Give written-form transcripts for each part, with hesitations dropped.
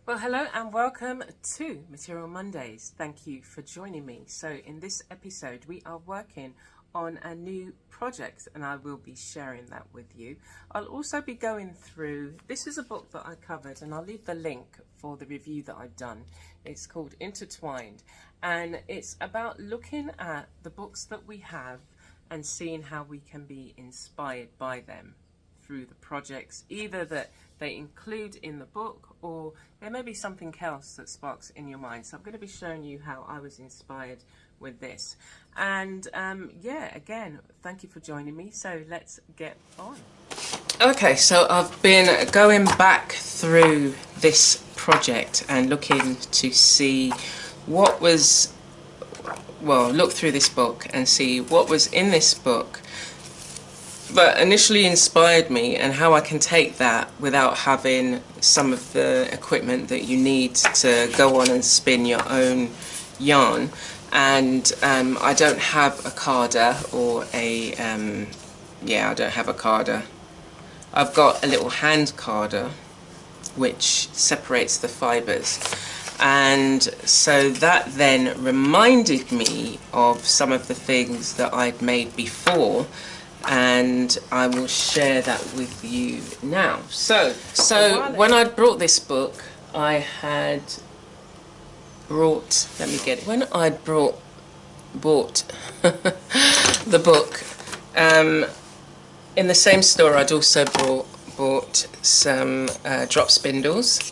Well, hello and welcome to Material Mondays. Thank you for joining me. So in this episode, we are working on a new project and I will be sharing that with you. I'll also be going through, this is a book that I covered and I'll leave the link for the review that I've done. It's called Intertwined and it's about looking at the books that we have and seeing how we can be inspired by them through the projects, either that they include in the book or there may be something else that sparks in your mind. So I'm going to be showing you how I was inspired with this. And yeah, again, thank you for joining me. So let's get on. Okay, so I've been going back through this project and looking to see what was, well, look through this book and see what was in this book that initially inspired me and how I can take that without having some of the equipment that you need to go on and spin your own yarn. And I don't have a carder or a, I don't have a carder. I've got a little hand carder which separates the fibres. And so that then reminded me of some of the things that I'd made before, and I will share that with you now. So when I brought this book, I had brought, let me get it, when I bought the book, in the same store I'd also bought some drop spindles,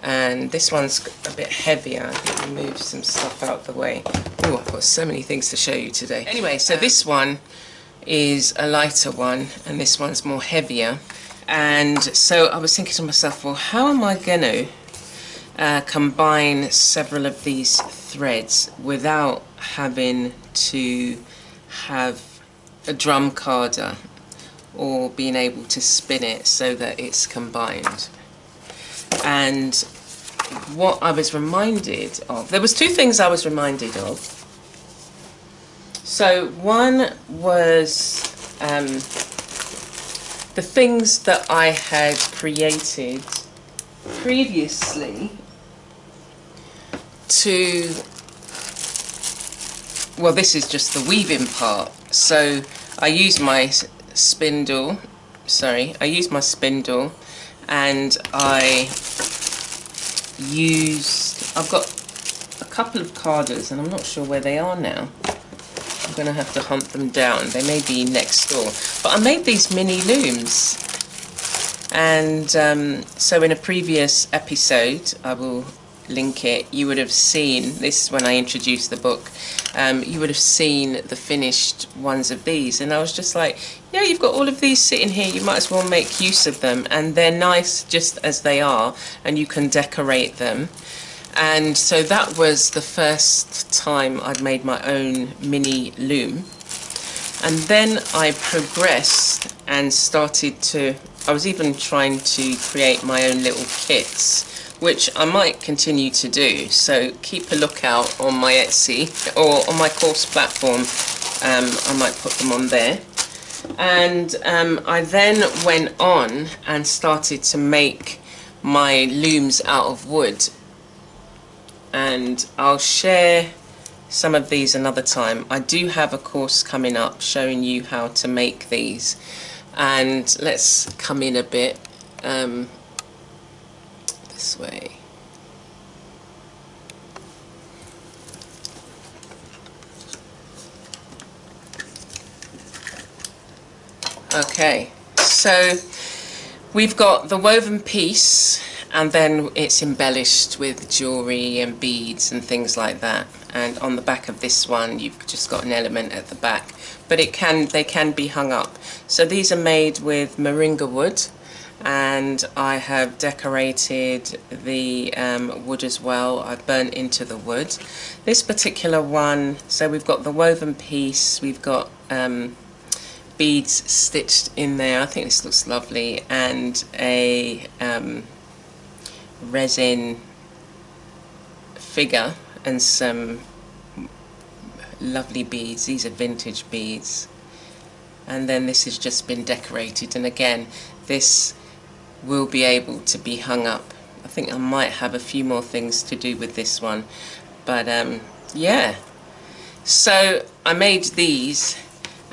and this one's a bit heavier. Let me move some stuff out the way. Oh, I've got so many things to show you today. Anyway, so this one is a lighter one and this one's more heavier, and so I was thinking to myself, well, how am I going to combine several of these threads without having to have a drum carder or being able to spin it so that it's combined. And what I was reminded of, there was two things I was reminded of. So one was the things that I had created previously to, well, this is just the weaving part. So I used my spindle, and I've got a couple of carders and I'm not sure where they are now. I'm going to have to hunt them down. They may be next door. But I made these mini looms. And so in a previous episode, I will link it, you would have seen, this is when I introduced the book, you would have seen the finished ones of these. And I was just like, yeah, you've got all of these sitting here, you might as well make use of them. And they're nice just as they are, and you can decorate them. And so that was the first time I'd made my own mini loom. And then I progressed and started to, I was even trying to create my own little kits, which I might continue to do. So keep a lookout on my Etsy or on my course platform. I might put them on there. And I then went on and started to make my looms out of wood. And I'll share some of these another time. I do have a course coming up showing you how to make these. And let's come in a bit this way. Okay, so we've got the woven piece, and then it's embellished with jewellery and beads and things like that. And on the back of this one, you've just got an element at the back, but they can be hung up. So these are made with moringa wood, and I have decorated the wood as well. I've burnt into the wood. This particular one, so we've got the woven piece, we've got beads stitched in there. I think this looks lovely, and a resin figure and some lovely beads. These are vintage beads, and then this has just been decorated, and again this will be able to be hung up. think I might have a few more things to do with this one, but yeah. So I made these,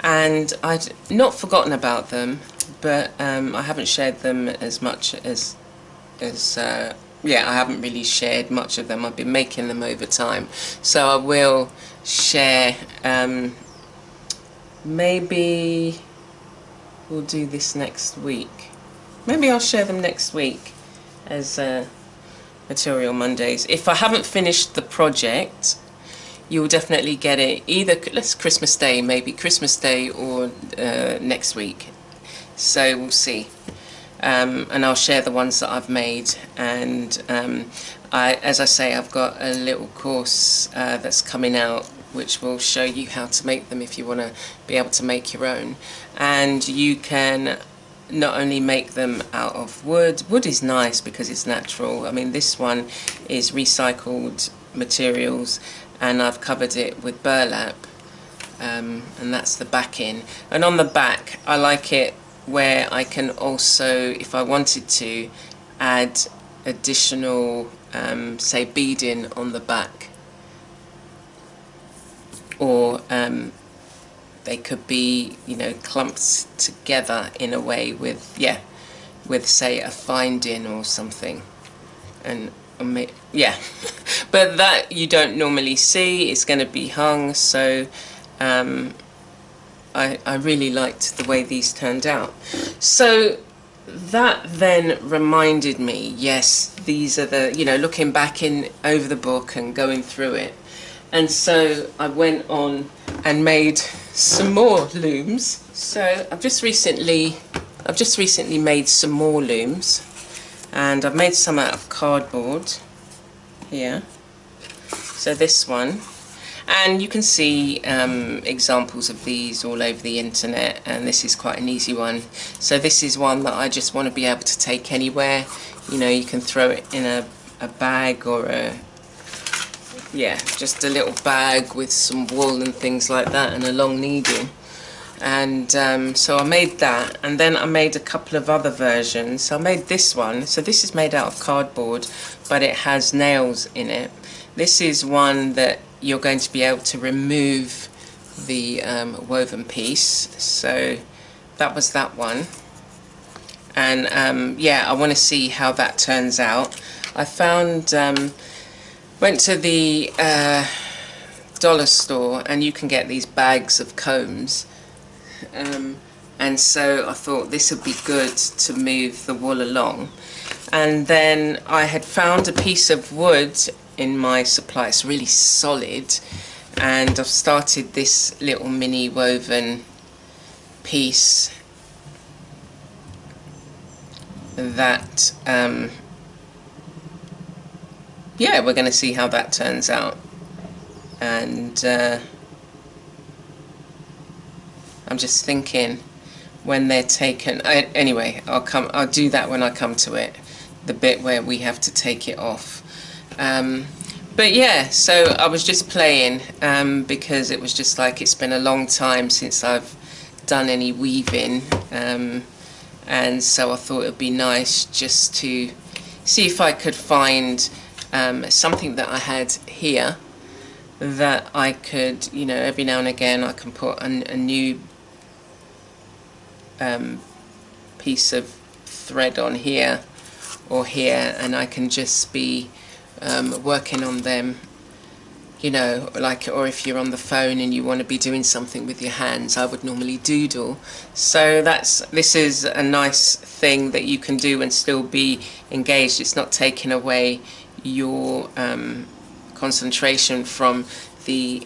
and I'd not forgotten about them, but I haven't shared them as much as yeah, I haven't really shared much of them. I've been making them over time, so I will share. Maybe we'll do this next week. Maybe I'll share them next week as Material Mondays. If I haven't finished the project, you'll definitely get it either Christmas Day, maybe Christmas Day, or next week. So we'll see. And I'll share the ones that I've made. And as I say, I've got a little course that's coming out which will show you how to make them if you want to be able to make your own. And you can not only make them out of wood. Wood is nice because it's natural. I mean, this one is recycled materials, and I've covered it with burlap, and that's the backing. And on the back, I like it where I can also, if I wanted to, add additional, say, beading on the back, or they could be, you know, clumped together in a way with, yeah, with, say, a finding or something. And yeah, but that you don't normally see. It's going to be hung, so I really liked the way these turned out. So that then reminded me, yes, these are the, you know, looking back in over the book and going through it. And so I went on and made some more looms. So I've just recently made some more looms, and I've made some out of cardboard here. So this one, and you can see examples of these all over the internet, and this is quite an easy one. So this is one that I just want to be able to take anywhere. You know, you can throw it in a bag, or yeah, just a little bag with some wool and things like that, and a long needle. And so I made that, and then I made a couple of other versions. So I made this one. So this is made out of cardboard, but it has nails in it. This is one that you're going to be able to remove the woven piece. So that was that one. And yeah, I want to see how that turns out. I found, went to the dollar store, and you can get these bags of combs. And so I thought this would be good to move the wool along. And then I had found a piece of wood in my supply. It's really solid, and I've started this little mini woven piece that yeah, we're going to see how that turns out. And I'm just thinking, when they're taken, anyway, I'll do that when I come to it, the bit where we have to take it off. But yeah, so I was just playing because it was just like, it's been a long time since I've done any weaving, and so I thought it would be nice just to see if I could find something that I had here that I could, you know, every now and again I can put a new piece of thread on here or here, and I can just be working on them, you know, like, or if you're on the phone and you want to be doing something with your hands, I would normally doodle. So this is a nice thing that you can do and still be engaged. It's not taking away your concentration from the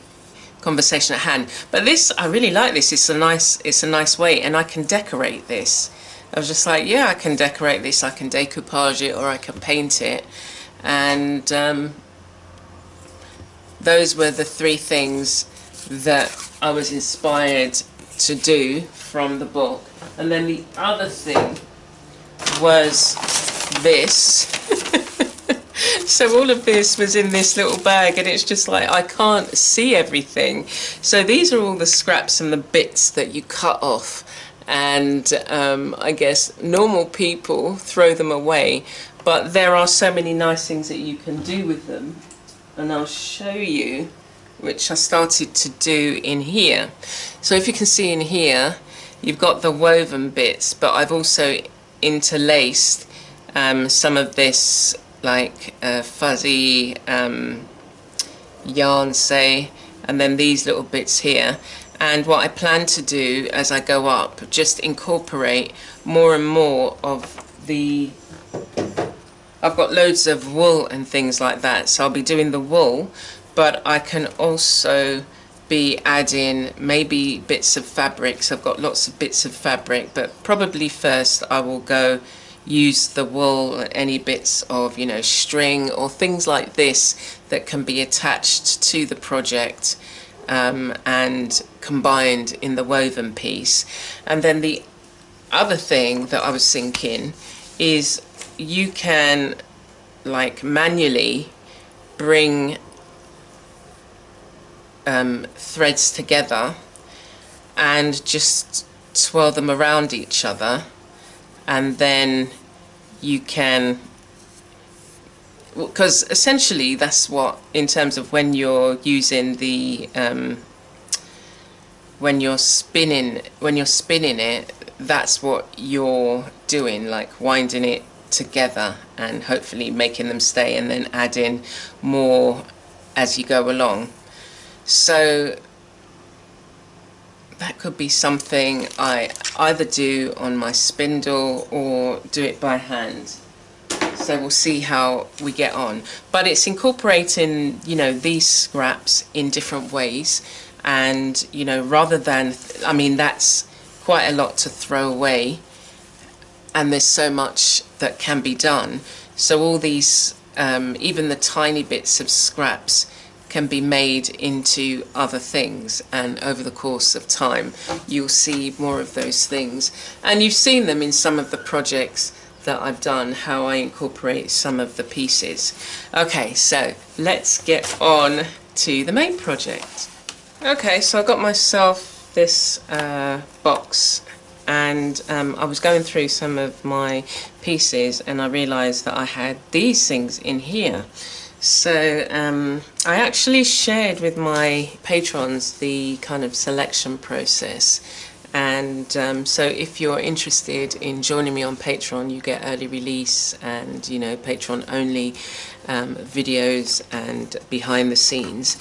conversation at hand. But this, I really like this. It's a nice way, and I can decorate this. I was just like, yeah, I can decorate this. I can decoupage it, or I can paint it. And those were the three things that I was inspired to do from the book. And then the other thing was this. So all of this was in this little bag, and it's just like, I can't see everything. So these are all the scraps and the bits that you cut off, and I guess normal people throw them away, but there are so many nice things that you can do with them, and I'll show you, which I started to do in here. So if you can see in here, you've got the woven bits, but I've also interlaced some of this like fuzzy yarn, say, and then these little bits here. And what I plan to do as I go up, just incorporate more and more of the, I've got loads of wool and things like that, so I'll be doing the wool, but I can also be adding maybe bits of fabrics. I've got lots of bits of fabric, but probably first I will go use the wool, any bits of, you know, string or things like this that can be attached to the project and combined in the woven piece. And then the other thing that I was thinking is you can like manually bring threads together and just twirl them around each other, and then you can, because essentially that's what, in terms of when you're using the when you're spinning it, that's what you're doing, like winding it together and hopefully making them stay, and then adding more as you go along. So that could be something I either do on my spindle or do it by hand. So we'll see how we get on. But it's incorporating, you know, these scraps in different ways. And, you know, rather than, I mean, that's quite a lot to throw away. And there's so much that can be done. So all these, even the tiny bits of scraps, can be made into other things, and over the course of time you'll see more of those things, and you've seen them in some of the projects that I've done, how I incorporate some of the pieces. Okay, so let's get on to the main project. Okay, so I got myself this box, and I was going through some of my pieces and I realized that I had these things in here. So I actually shared with my patrons the kind of selection process, and so if you're interested in joining me on Patreon, you get early release and, you know, Patreon only videos and behind the scenes,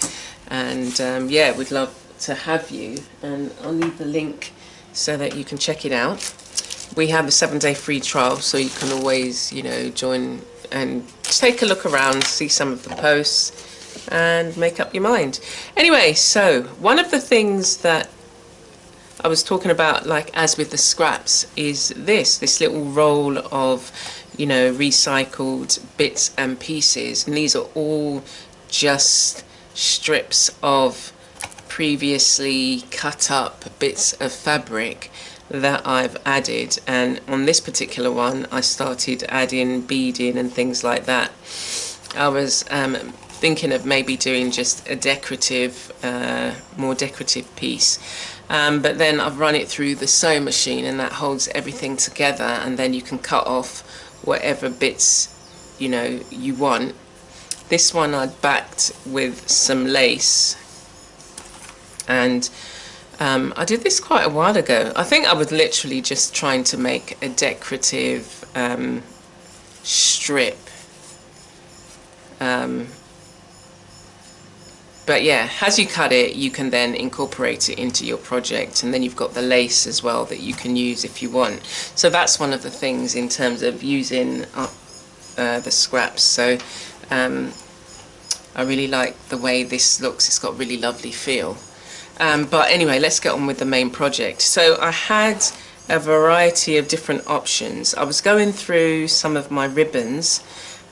and yeah, we'd love to have you, and I'll leave the link so that you can check it out. We have a 7-day free trial, so you can always, you know, join and take a look around, see some of the posts and make up your mind. Anyway, so one of the things that I was talking about, like as with the scraps, is this little roll of, you know, recycled bits and pieces, and these are all just strips of previously cut up bits of fabric that I've added. And on this particular one I started adding beading and things like that. I was thinking of maybe doing just a decorative, more decorative piece, but then I've run it through the sewing machine, and that holds everything together, and then you can cut off whatever bits, you know, you want. This one I backed with some lace, and I did this quite a while ago. I think I was literally just trying to make a decorative strip. But yeah, as you cut it, you can then incorporate it into your project, and then you've got the lace as well that you can use if you want. So that's one of the things in terms of using up the scraps. So I really like the way this looks. It's got a really lovely feel. But anyway, let's get on with the main project. So I had a variety of different options. I was going through some of my ribbons,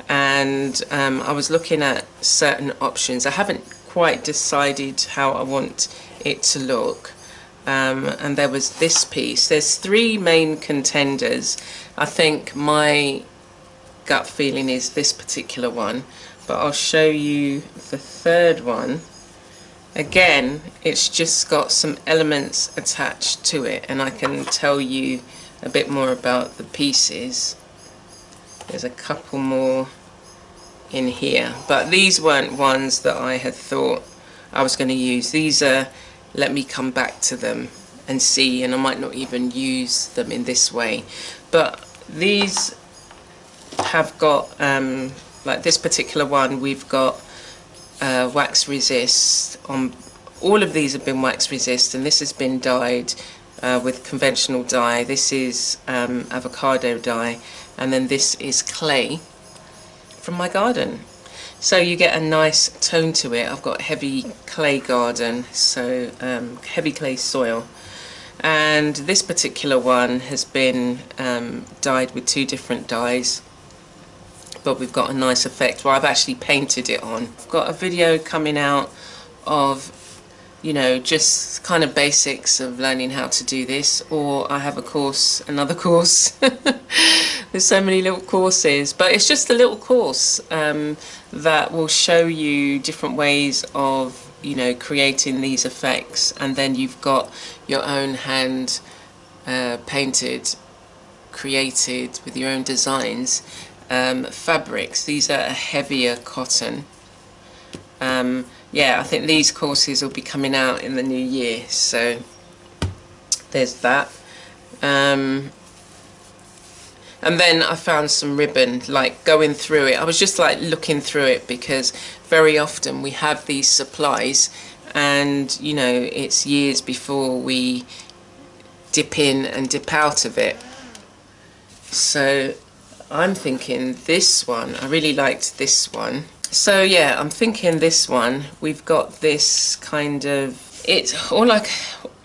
and I was looking at certain options. I haven't quite decided how I want it to look, and there was this piece. There's 3 main contenders. I think my gut feeling is this particular one, but I'll show you the third one. Again, it's just got some elements attached to it, and I can tell you a bit more about the pieces. There's a couple more in here, but these weren't ones that I had thought I was going to use. These are, let me come back to them and see, and I might not even use them in this way. But these have got, like this particular one, we've got wax resist. On all of these have been wax resist, and this has been dyed with conventional dye. This is avocado dye, and then this is clay from my garden. So you get a nice tone to it. I've got heavy clay garden, so heavy clay soil. And this particular one has been dyed with 2 different dyes, but we've got a nice effect where I've actually painted it on. I've got a video coming out of, you know, just kind of basics of learning how to do this, or I have a course, another course. There's so many little courses, but it's just a little course that will show you different ways of, you know, creating these effects, and then you've got your own hand painted, created with your own designs fabrics. These are a heavier cotton. Yeah, I think these courses will be coming out in the new year, so there's that. And then I found some ribbon, like going through it. I was just like looking through it, because very often we have these supplies and, you know, it's years before we dip in and dip out of it. So I'm thinking this one, I really liked this one. So yeah, I'm thinking this one, we've got this kind of, it's all like,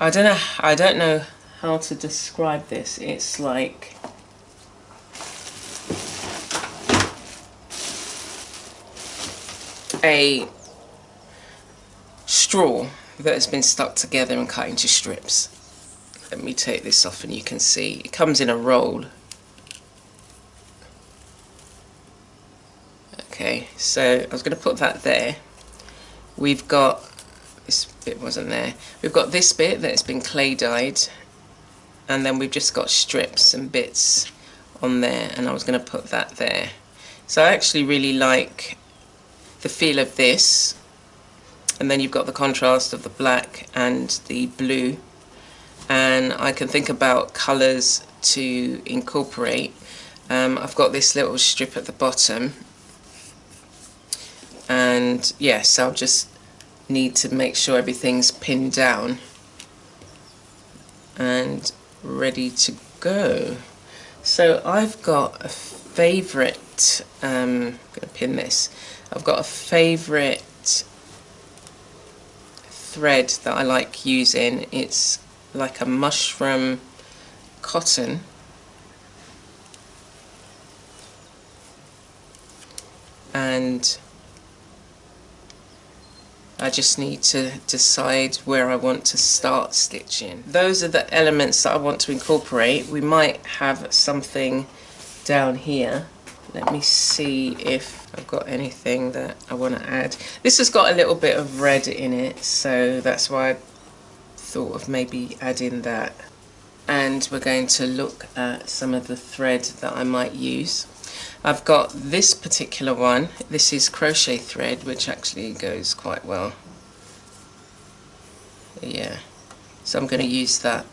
I don't know how to describe this. It's like a straw that has been stuck together and cut into strips. Let me take this off and you can see it comes in a roll. Okay, so I was going to put that there. We've got, this bit wasn't there, we've got this bit that has been clay dyed, and then we've just got strips and bits on there, and I was going to put that there. So I actually really like the feel of this, and then you've got the contrast of the black and the blue, and I can think about colours to incorporate. I've got this little strip at the bottom, and yes, I'll just need to make sure everything's pinned down and ready to go. So I've got a favourite, I'm going to pin this, I've got a favourite thread that I like using. It's like a mushroom cotton, and I just need to decide where I want to start stitching. Those are the elements that I want to incorporate. We might have something down here. Let me see if I've got anything that I want to add. This has got a little bit of red in it, so that's why I thought of maybe adding that. And we're going to look at some of the thread that I might use. I've got this particular one. This is crochet thread, which actually goes quite well. Yeah, so I'm going to use that.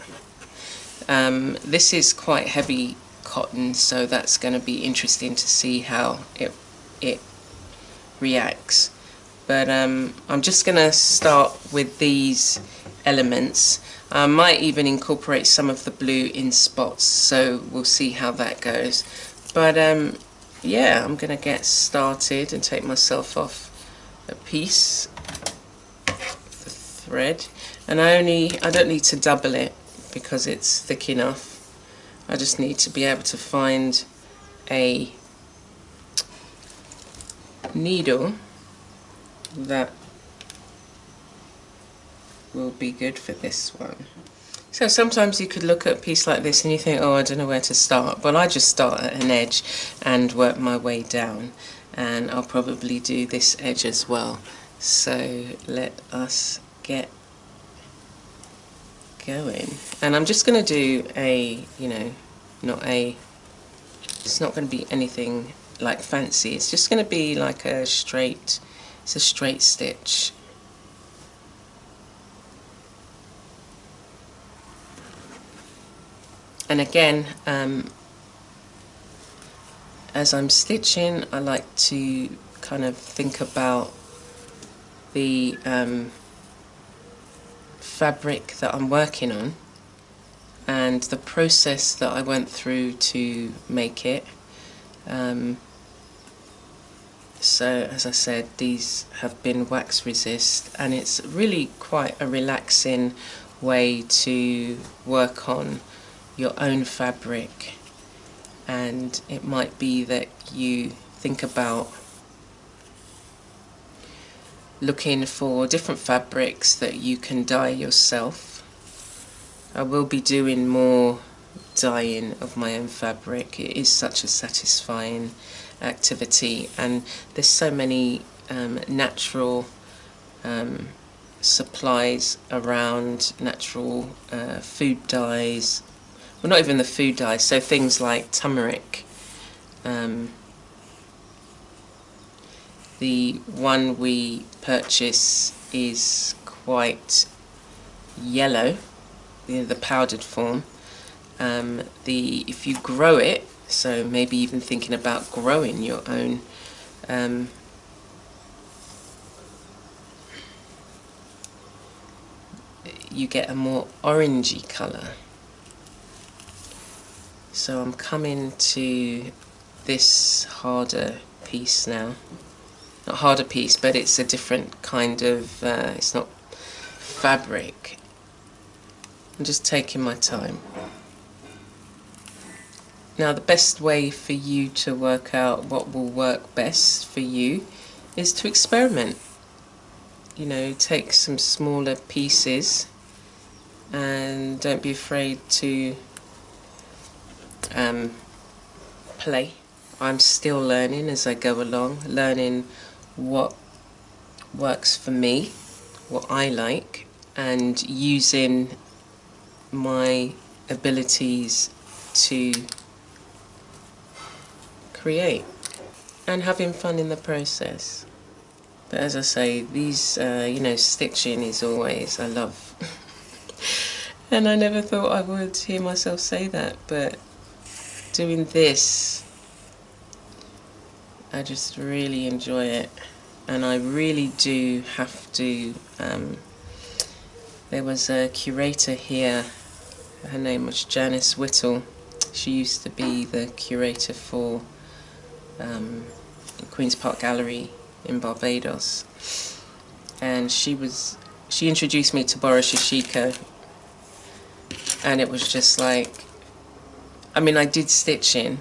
This is quite heavy cotton, so that's going to be interesting to see how it reacts. But I'm just going to start with these elements. I might even incorporate some of the blue in spots, so we'll see how that goes. But yeah, I'm going to get started and take myself off a piece of the thread. And I don't need to double it because it's thick enough. I just need to be able to find a needle that will be good for this one. So sometimes you could look at a piece like this and you think, oh, I don't know where to start. Well, I just start at an edge and work my way down, and I'll probably do this edge as well. So let us get going. And I'm just going to do a, you know, not a It's not going to be anything like fancy. It's just going to be like a straight, it's a straight stitch. And again, as I'm stitching, I like to kind of think about the fabric that I'm working on and the process that I went through to make it. So as I said, these have been wax resist, and it's really quite a relaxing way to work on your own fabric. And it might be that you think about looking for different fabrics that you can dye yourself. I will be doing more dyeing of my own fabric. It is such a satisfying activity, and there's so many natural supplies around, natural food dyes. Well, not even the food dyes, so things like turmeric. The one we purchase is quite yellow, the powdered form. If you grow it, so maybe even thinking about growing your own you get a more orangey colour. So I'm coming to this harder piece now. Not harder piece, but it's a different kind of, it's not fabric. I'm just taking my time. Now the best way for you to work out what will work best for you is to experiment. You know, take some smaller pieces and don't be afraid to play. I'm still learning as I go along, learning what works for me, what I like, and using my abilities to create and having fun in the process. But as I say, these, you know, stitching is always, I love. And I never thought I would hear myself say that, but doing this, I just really enjoy it. And I really do have to, there was a curator here, her name was Janice Whittle. She used to be the curator for the Queen's Park Gallery in Barbados, and she introduced me to Boris Yoshiko, and it was just like, I mean, I did stitching,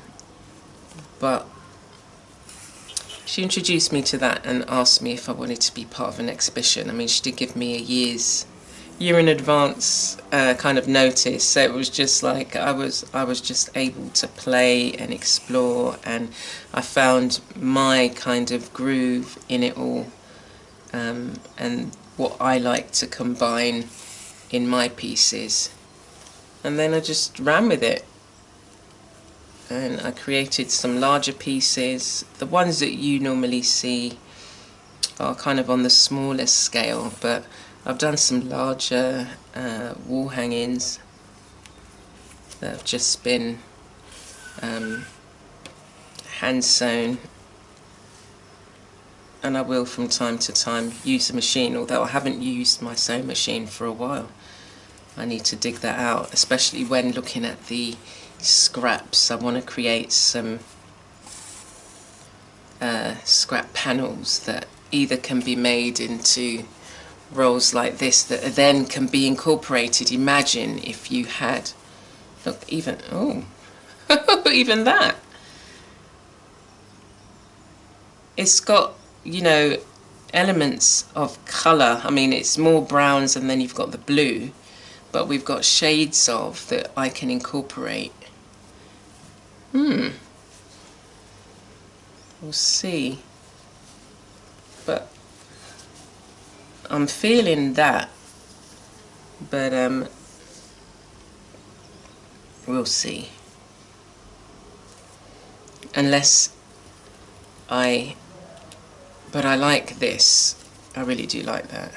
but she introduced me to that and asked me if I wanted to be part of an exhibition. I mean, she did give me a year in advance kind of notice, so it was just like I was just able to play and explore, and I found my kind of groove in it all, and what I like to combine in my pieces, and then I just ran with it. And I created some larger pieces. The ones that you normally see are kind of on the smaller scale, but I've done some larger wall hangings that have just been hand sewn, and I will from time to time use the machine, although I haven't used my sewing machine for a while. I need to dig that out, especially when looking at the scraps. I want to create some scrap panels that either can be made into rolls like this that then can be incorporated. Imagine if you had, look, even, oh, even that. It's got, you know, elements of colour. I mean, it's more browns and then you've got the blue, but we've got shades of that I can incorporate. We'll see. But I'm feeling that. But we'll see. unless but I like this, I really do like that,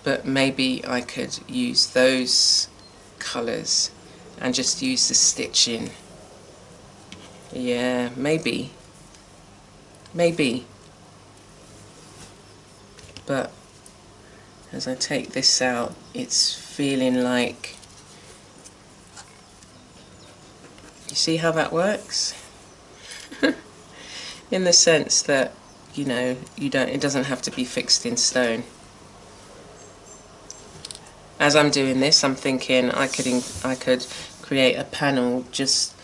but maybe I could use those colours and just use the stitching. Yeah, maybe, but as I take this out, it's feeling like, you see how that works? In the sense that, you know, it doesn't have to be fixed in stone. As I'm doing this, I'm thinking I could create a panel just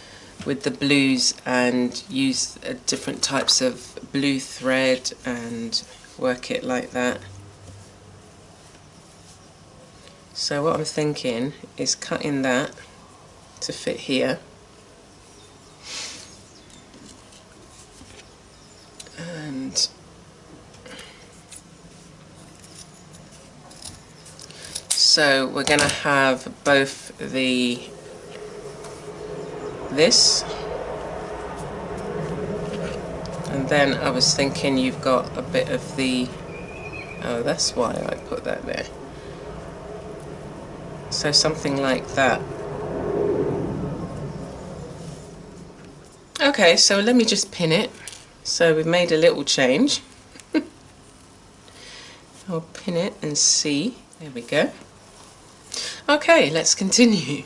with the blues and use different types of blue thread and work it like that. So what I'm thinking is cutting that to fit here. And so we're going to have both this, and then I was thinking you've got a bit of the, oh, that's why I put that there. So something like that. Okay, so let me just pin it. So we've made a little change. I'll pin it and see. There we go. Okay, let's continue.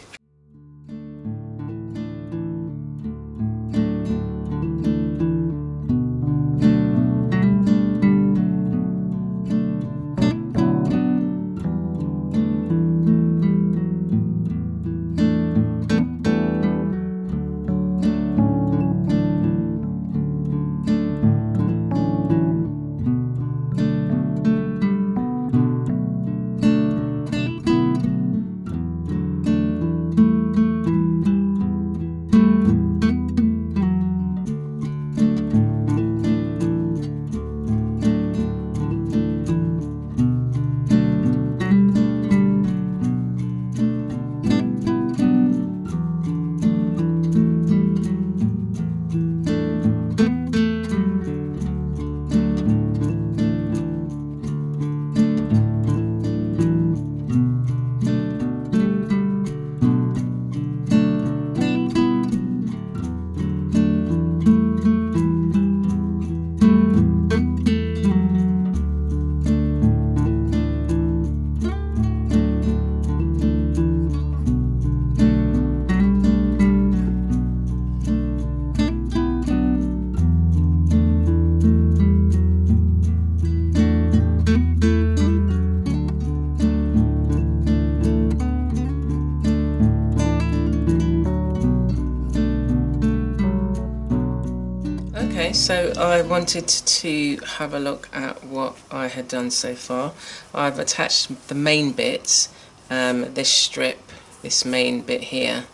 So I wanted to have a look at what I had done so far. I've attached the main bits, this strip, this main bit here,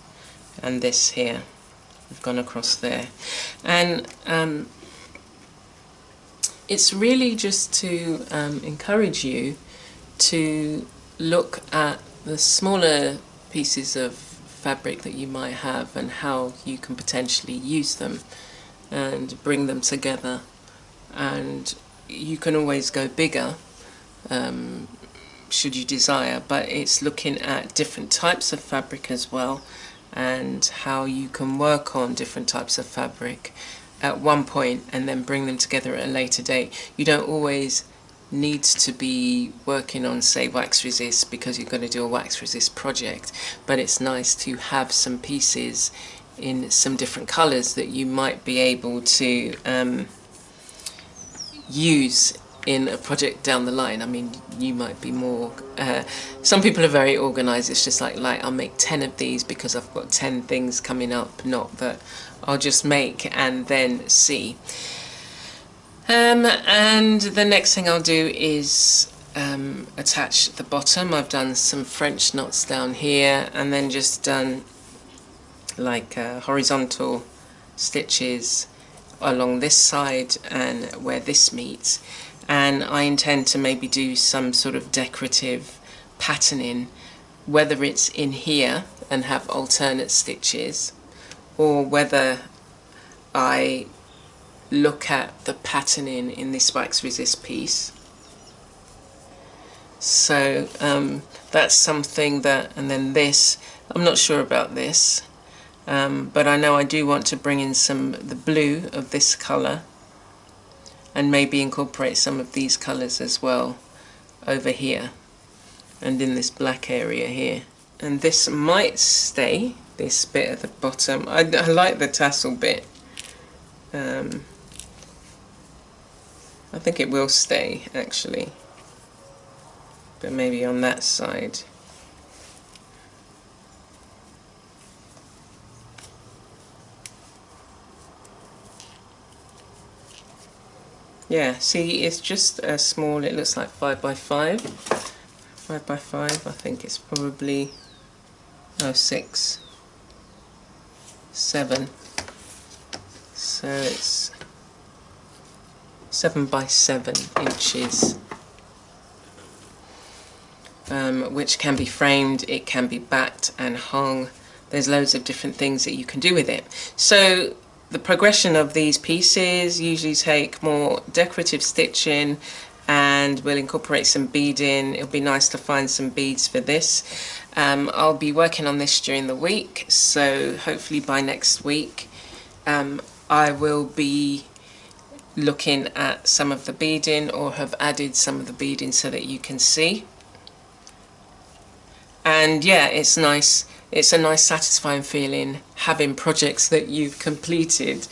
and this here. We've gone across there. And it's really just to encourage you to look at the smaller pieces of fabric that you might have and how you can potentially use them and bring them together. And you can always go bigger should you desire, but it's looking at different types of fabric as well and how you can work on different types of fabric at one point and then bring them together at a later date. You don't always need to be working on, say, wax resist because you're going to do a wax resist project, but it's nice to have some pieces in some different colours that you might be able to use in a project down the line. I mean, you might be more, some people are very organised. It's just like I'll make 10 of these because I've got 10 things coming up, not that I'll just make and then see. And the next thing I'll do is attach the bottom. I've done some French knots down here and then just done like horizontal stitches along this side and where this meets, and I intend to maybe do some sort of decorative patterning, whether it's in here and have alternate stitches or whether I look at the patterning in this wax resist piece. So that's something that, and then this, I'm not sure about this, but I know I do want to bring in the blue of this colour and maybe incorporate some of these colours as well over here and in this black area here. And this might stay, this bit at the bottom. I like the tassel bit. I think it will stay actually, but maybe on that side. Yeah, see, it's just a small, it looks like 5 by 5. 5 by 5, I think it's probably, no, 6, 7. So it's 7 by 7 inches, which can be framed, it can be backed and hung. There's loads of different things that you can do with it. So the progression of these pieces usually take more decorative stitching, and we'll incorporate some beading. It'll be nice to find some beads for this. I'll be working on this during the week, so hopefully by next week I will be looking at some of the beading, or have added some of the beading so that you can see. And yeah, it's nice. It's a nice satisfying feeling having projects that you've completed.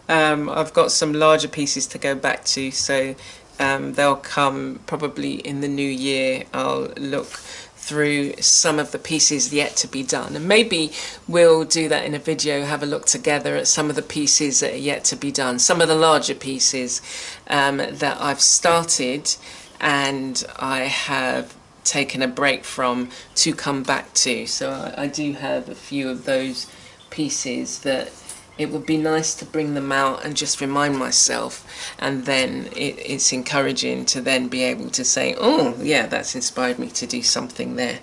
I've got some larger pieces to go back to, so they'll come probably in the new year. I'll look through some of the pieces yet to be done, and maybe we'll do that in a video, have a look together at some of the pieces that are yet to be done, some of the larger pieces that I've started and I have taken a break from to come back to. So I do have a few of those pieces that it would be nice to bring them out and just remind myself, and then it's encouraging to then be able to say, oh yeah, that's inspired me to do something there.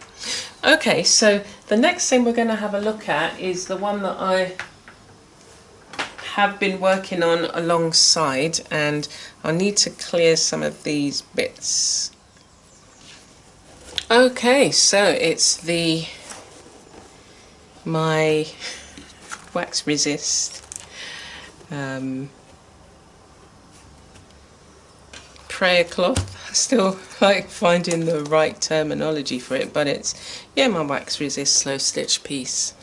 Okay, so the next thing we're going to have a look at is the one that I have been working on alongside, and I need to clear some of these bits. Okay, so it's my wax resist prayer cloth. I still like finding the right terminology for it, but it's, yeah, my wax resist slow stitch piece.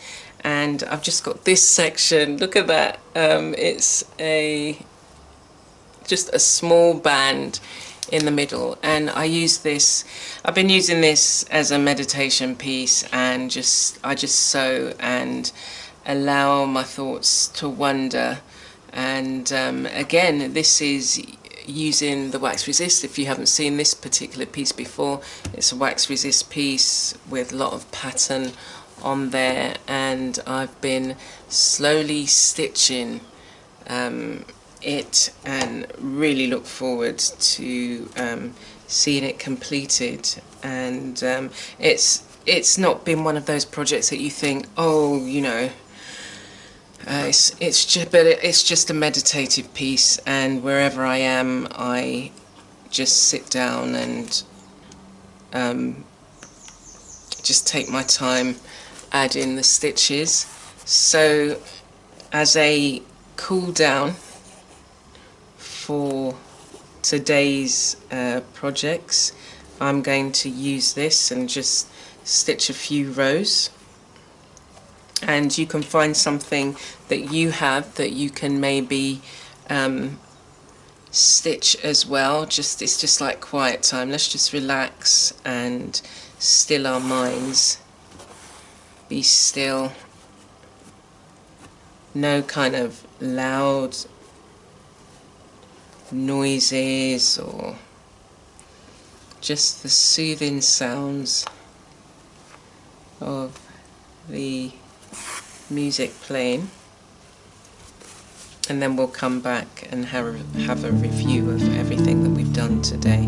And I've just got this section, look at that, it's just a small band in the middle, and I use this, I've been using this as a meditation piece, and I just sew and allow my thoughts to wander. And again, this is using the wax resist. If you haven't seen this particular piece before, it's a wax resist piece with a lot of pattern on there, and I've been slowly stitching it, and really look forward to seeing it completed. And it's not been one of those projects that you think, oh, you know, it's just a meditative piece, and wherever I am I just sit down and just take my time adding the stitches. So as a cool down for today's projects, I'm going to use this and just stitch a few rows. And you can find something that you have that you can maybe stitch as well. It's just like quiet time. Let's just relax and still our minds. Be still. No kind of loud noises, or just the soothing sounds of the music playing, and then we'll come back and have a review of everything that we've done today.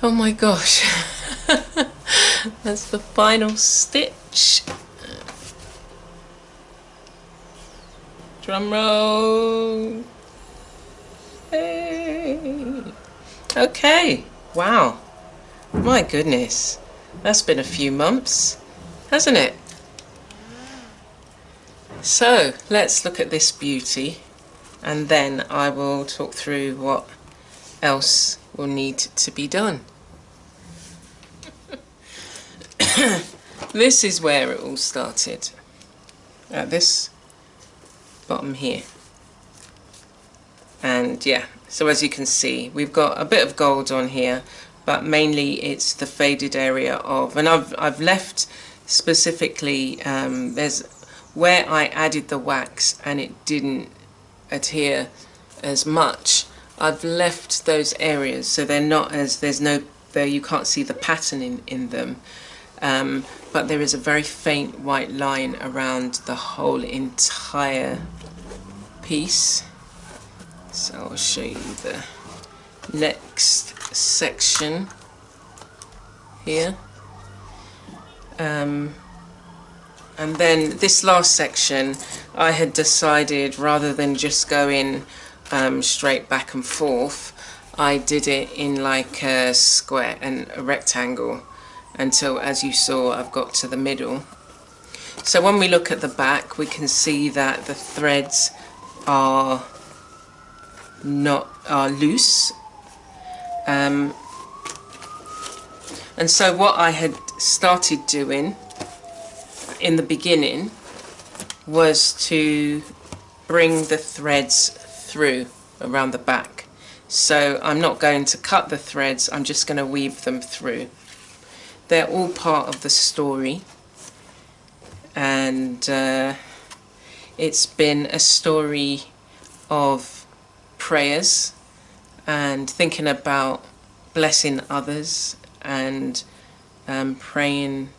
Oh my gosh. That's the final stitch. Drum roll. Hey. Okay. Wow. My goodness. That's been a few months, hasn't it? So let's look at this beauty, and then I will talk through what else will need to be done. This is where it all started, at this bottom here. And yeah, so as you can see, we've got a bit of gold on here, but mainly it's the faded area of, and I've left specifically, there's where I added the wax and it didn't adhere as much. I've left those areas so they're not as, there's no, there you can't see the pattern in them, but there is a very faint white line around the whole entire piece. So I'll show you the next section here, and then this last section I had decided, rather than just going straight back and forth, I did it in like a square and a rectangle until, as you saw, I've got to the middle. So when we look at the back, we can see that the threads are loose, and so what I had started doing in the beginning was to bring the threads through around the back. So I'm not going to cut the threads, I'm just going to weave them through. They're all part of the story, and it's been a story of prayers and thinking about blessing others and praying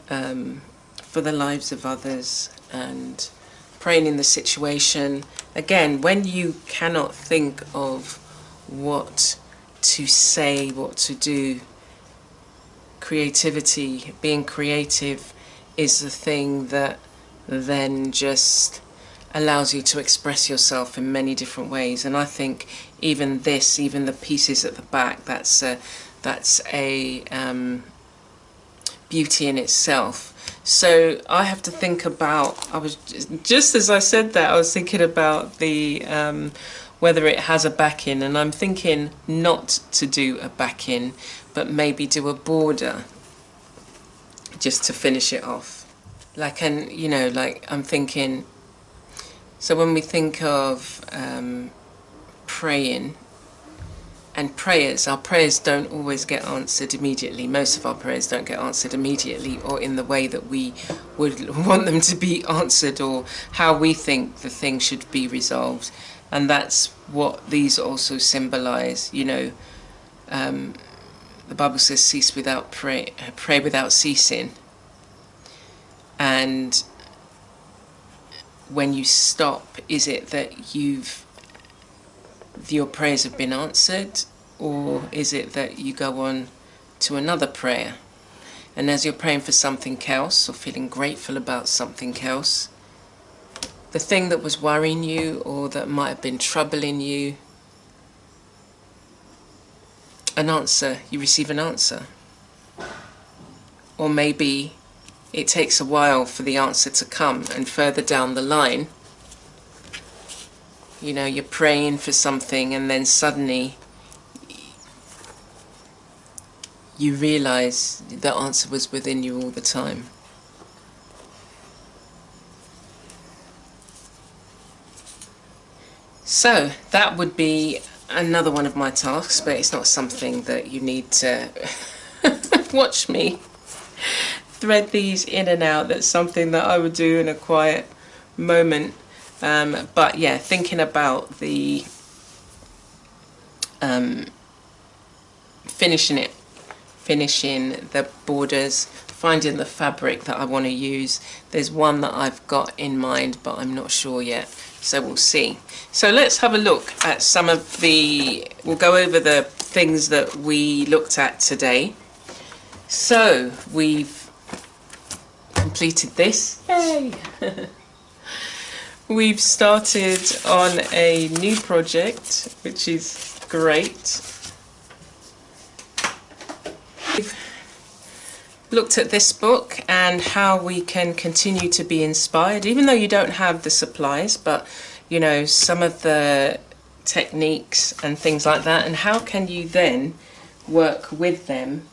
for the lives of others and praying in the situation. Again, when you cannot think of what to say, what to do, creativity, being creative is the thing that then just allows you to express yourself in many different ways. And I think even this, even the pieces at the back, that's a beauty in itself. So I have to think about, I was just as I said that, I was thinking about the whether it has a backing, and I'm thinking not to do a backing, but maybe do a border just to finish it off. Like, and you know, like I'm thinking, so when we think of praying and prayers, our prayers don't always get answered immediately. Most of our prayers don't get answered immediately or in the way that we would want them to be answered, or how we think the thing should be resolved. And that's what these also symbolize. You know, the Bible says cease without pray without ceasing. And when you stop, is it that your prayers have been answered, or is it that you go on to another prayer? And as you're praying for something else or feeling grateful about something else, the thing that was worrying you or that might have been troubling you, an answer, you receive an answer. Or maybe it takes a while for the answer to come, and further down the line, you know, you're praying for something and then suddenly you realize the answer was within you all the time. So that would be another one of my tasks, but it's not something that you need to watch me thread these in and out. That's something that I would do in a quiet moment. But yeah, thinking about the finishing the borders, finding the fabric that I want to use. There's one that I've got in mind, but I'm not sure yet, so we'll see. So let's have a look at some of the, we'll go over the things that we looked at today. So we've completed this. Yay! We've started on a new project, which is great. We've looked at this book and how we can continue to be inspired, even though you don't have the supplies, but you know, some of the techniques and things like that, and how can you then work with them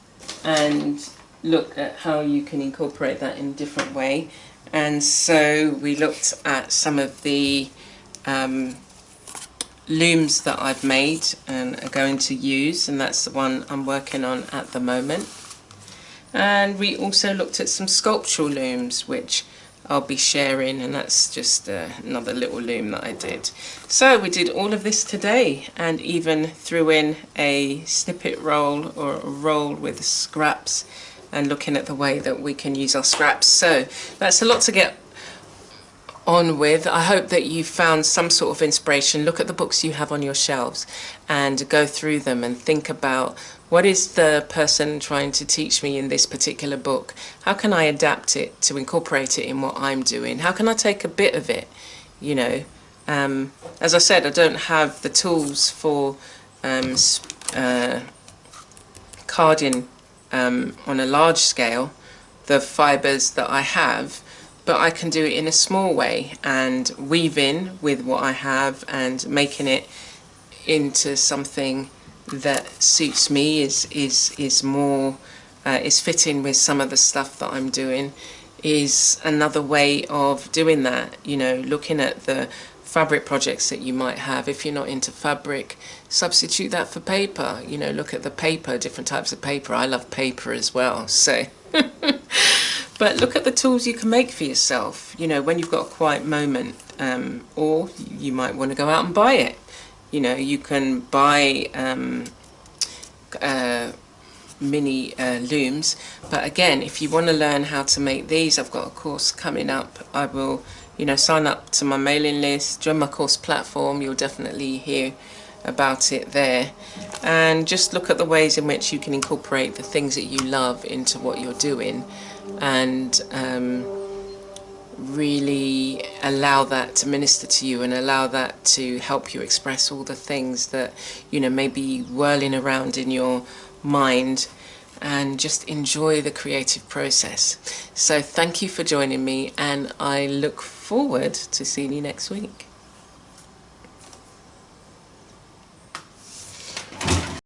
and look at how you can incorporate that in a different way. And so we looked at some of the looms that I've made and are going to use, and that's the one I'm working on at the moment. And we also looked at some sculptural looms, which I'll be sharing, and that's just another little loom that I did. So we did all of this today, and even threw in a snippet roll or a roll with scraps, and looking at the way that we can use our scraps. So that's a lot to get on with. I hope that you found some sort of inspiration. Look at the books you have on your shelves and go through them and think about, what is the person trying to teach me in this particular book? How can I adapt it to incorporate it in what I'm doing? How can I take a bit of it, you know? As I said, I don't have the tools for carding on a large scale, the fibres that I have, but I can do it in a small way and weave in with what I have and making it into something that suits me, is more is fitting with some of the stuff that I'm doing, is another way of doing that. You know, looking at the fabric projects that you might have. If you're not into fabric, substitute that for paper. You know, look at the paper, different types of paper. I love paper as well, so but look at the tools you can make for yourself, you know, when you've got a quiet moment, or you might want to go out and buy it. You know, you can buy mini looms, but again, if you want to learn how to make these, I've got a course coming up. I will, you know, sign up to my mailing list, join my course platform. You'll definitely hear about it there, and just look at the ways in which you can incorporate the things that you love into what you're doing, and really allow that to minister to you and allow that to help you express all the things that, you know, may be whirling around in your mind, and just enjoy the creative process. So thank you for joining me, and I look forward to seeing you next week.